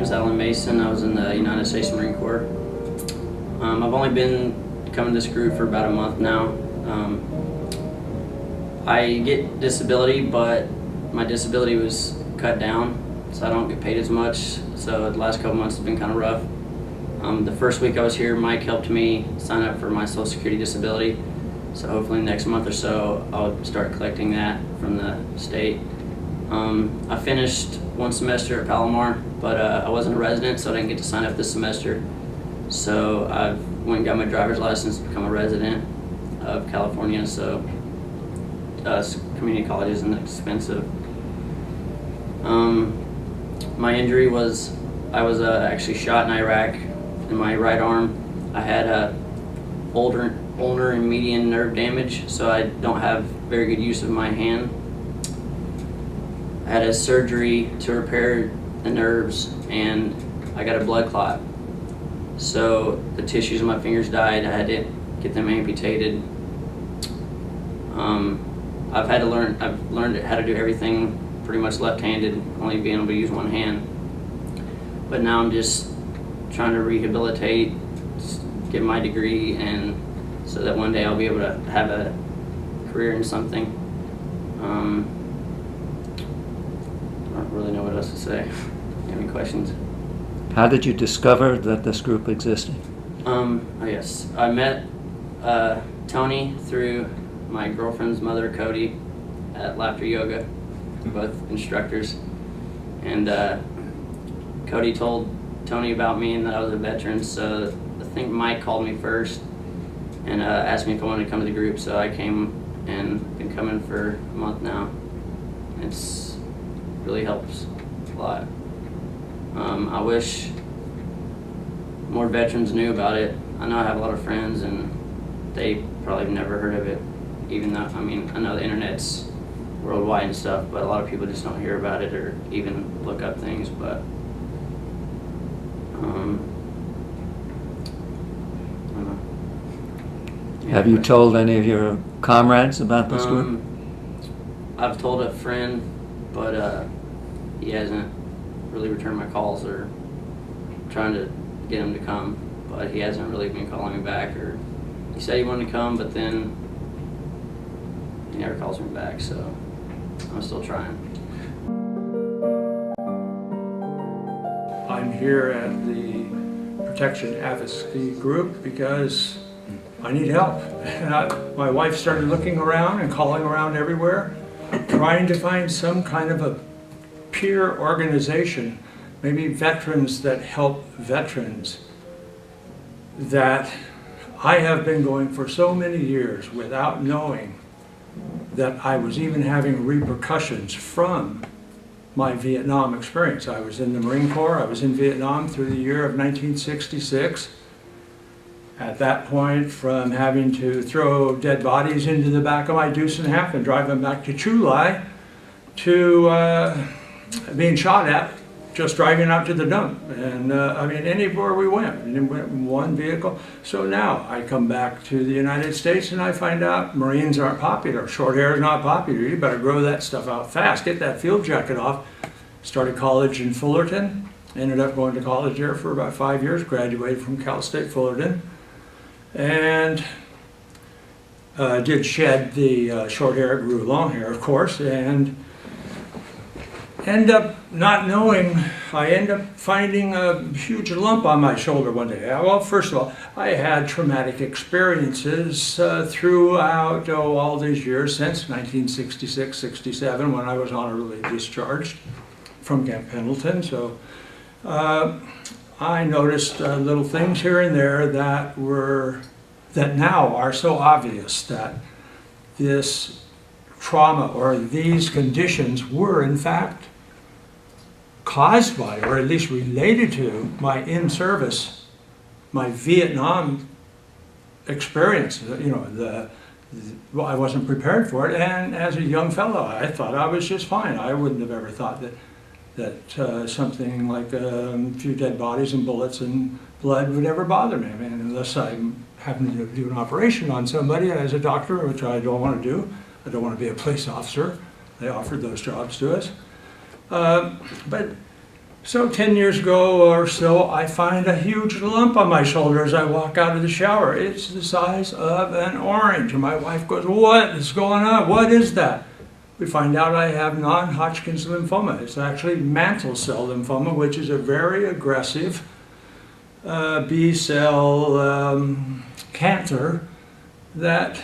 is Alan Mason. I was in the United States Marine Corps. I've only been coming to this group for about a month now. I get disability, but my disability was cut down, so I don't get paid as much. So the last couple months have been kind of rough. The first week I was here, Mike helped me sign up for my Social Security disability. So hopefully next month or so, I'll start collecting that from the state. I finished one semester at Palomar, but I wasn't a resident, so I didn't get to sign up this semester. So I went and got my driver's license to become a resident of California. So community college isn't expensive. My injury was, I was actually shot in Iraq in my right arm. I had ulnar and median nerve damage, so I don't have very good use of my hand. I had a surgery to repair the nerves, and I got a blood clot. So the tissues in my fingers died. I had to get them amputated. I've learned how to do everything pretty much left-handed, only being able to use one hand. But now I'm just trying to rehabilitate, get my degree, and so that one day I'll be able to have a career in something. I don't really know what else to say. Any questions? How did you discover that this group existed? Oh yes, I met Tony through my girlfriend's mother, Cody, at Laughter Yoga, both instructors. And Cody told Tony about me and that I was a veteran, so I think Mike called me first and asked me if I wanted to come to the group, so I came and been coming for a month now. It's really helps a lot. I wish more veterans knew about it. I know I have a lot of friends and they probably have never heard of it, even though, I mean, I know the internet's worldwide and stuff, but a lot of people just don't hear about it or even look up things. But I don't know. Have you told any of your comrades about this group? I've told a friend, but he hasn't really returned my calls, or trying to get him to come, but he hasn't really been calling me back. Or he said he wanted to come, but then he never calls me back, so I'm still trying. I'm here at the Protection and Advocacy group because I need help. And my wife started looking around and calling around everywhere, trying to find some kind of a peer organization, maybe veterans that help veterans, that I have been going for so many years without knowing that I was even having repercussions from my Vietnam experience. I was in the Marine Corps. I was in Vietnam through the year of 1966. At that point, from having to throw dead bodies into the back of my deuce and half and drive them back to Chu Lai, to being shot at just driving out to the dump. And I mean, anywhere we went in one vehicle. So now I come back to the United States and I find out Marines aren't popular. Short hair is not popular. You better grow that stuff out fast. Get that field jacket off. Started college in Fullerton. Ended up going to college there for about 5 years. Graduated from Cal State Fullerton. And did shed the short hair, grew long hair, of course, and end up not knowing, I end up finding a huge lump on my shoulder one day. Well, first of all, I had traumatic experiences throughout all these years since 1966, 67, when I was honorably discharged from Camp Pendleton. So I noticed little things here and there that now are so obvious that this trauma or these conditions were in fact caused by, or at least related to, my in-service, my Vietnam experience. You know, well, I wasn't prepared for it, and as a young fellow, I thought I was just fine. I wouldn't have ever thought that something like a few dead bodies and bullets and blood would ever bother me. I mean, unless I happen to do an operation on somebody as a doctor, which I don't want to do. I don't want to be a police officer. They offered those jobs to us. But So 10 years ago or so, I find a huge lump on my shoulder as I walk out of the shower. It's the size of an orange. And my wife goes, "What is going on? What is that?" We find out I have non-Hodgkin's lymphoma. It's actually mantle cell lymphoma, which is a very aggressive B-cell cancer that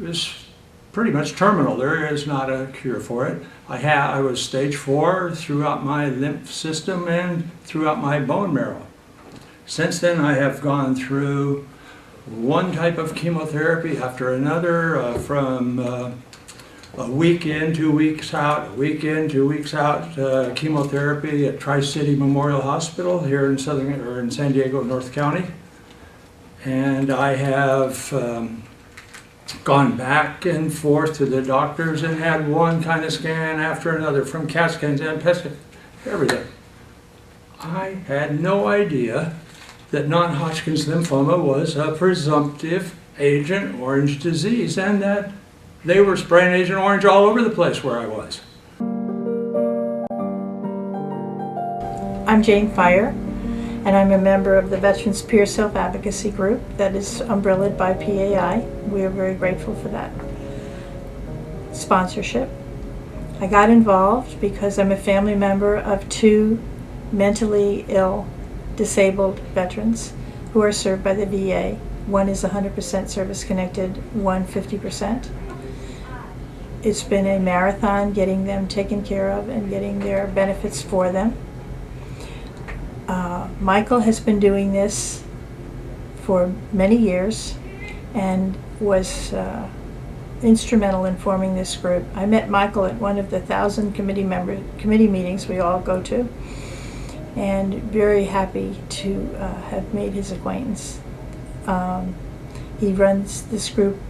is pretty much terminal. There is not a cure for it. I was stage 4 throughout my lymph system and throughout my bone marrow. Since then, I have gone through one type of chemotherapy after another, from a week in, 2 weeks out, a week in, 2 weeks out, chemotherapy at Tri-City Memorial Hospital here in San Diego, North County. And I have gone back and forth to the doctors and had one kind of scan after another, from CAT scans and PET scans, everything. I had no idea that non-Hodgkin's lymphoma was a presumptive Agent Orange disease, and that they were spraying Agent Orange all over the place where I was. I'm Jane Fire, and I'm a member of the Veterans Peer Self-Advocacy Group that is umbrellaed by PAI. We are very grateful for that sponsorship. I got involved because I'm a family member of 2 mentally ill, disabled veterans who are served by the VA. One is 100% service-connected, one 50%. It's been a marathon getting them taken care of and getting their benefits for them. Michael has been doing this for many years and was instrumental in forming this group. I met Michael at one of the 1,000 committee meetings we all go to, and very happy to have made his acquaintance. He runs this group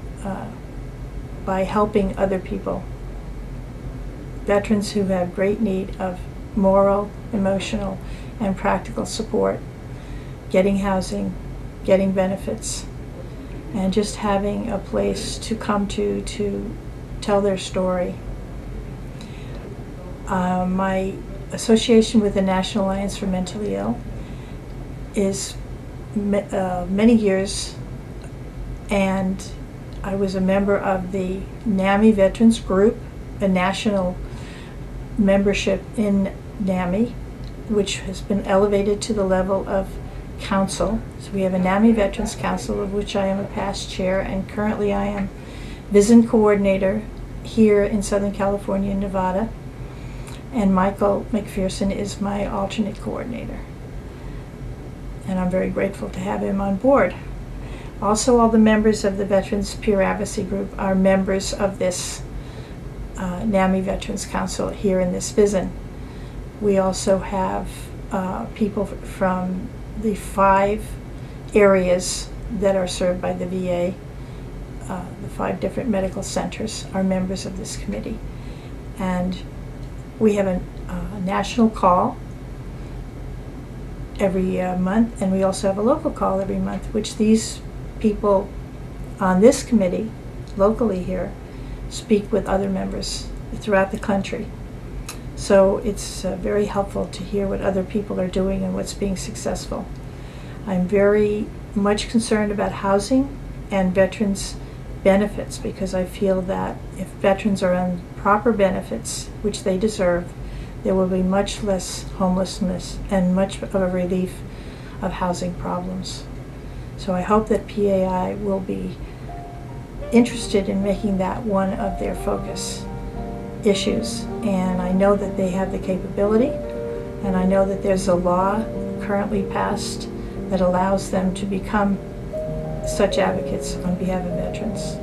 by helping other people, veterans who have great need of moral, emotional, and practical support, getting housing, getting benefits, and just having a place to come to tell their story. My association with the National Alliance for Mentally Ill is many years, and I was a member of the NAMI Veterans Group, a national membership in NAMI, which has been elevated to the level of council. So we have a NAMI Veterans Council, of which I am a past chair, and currently I am VISN coordinator here in Southern California and Nevada, and Michael McPherson is my alternate coordinator. And I'm very grateful to have him on board. Also, all the members of the Veterans Peer Advocacy Group are members of this NAMI Veterans Council here in this VISN. We also have people from the 5 areas that are served by the VA, the 5 different medical centers are members of this committee. And we have a national call every month, and we also have a local call every month, which these people on this committee, locally here, speak with other members throughout the country. So it's very helpful to hear what other people are doing and what's being successful. I'm very much concerned about housing and veterans' benefits, because I feel that if veterans are on proper benefits, which they deserve, there will be much less homelessness and much of a relief of housing problems. So I hope that PAI will be interested in making that one of their focus issues, and I know that they have the capability, and I know that there's a law currently passed that allows them to become such advocates on behalf of veterans.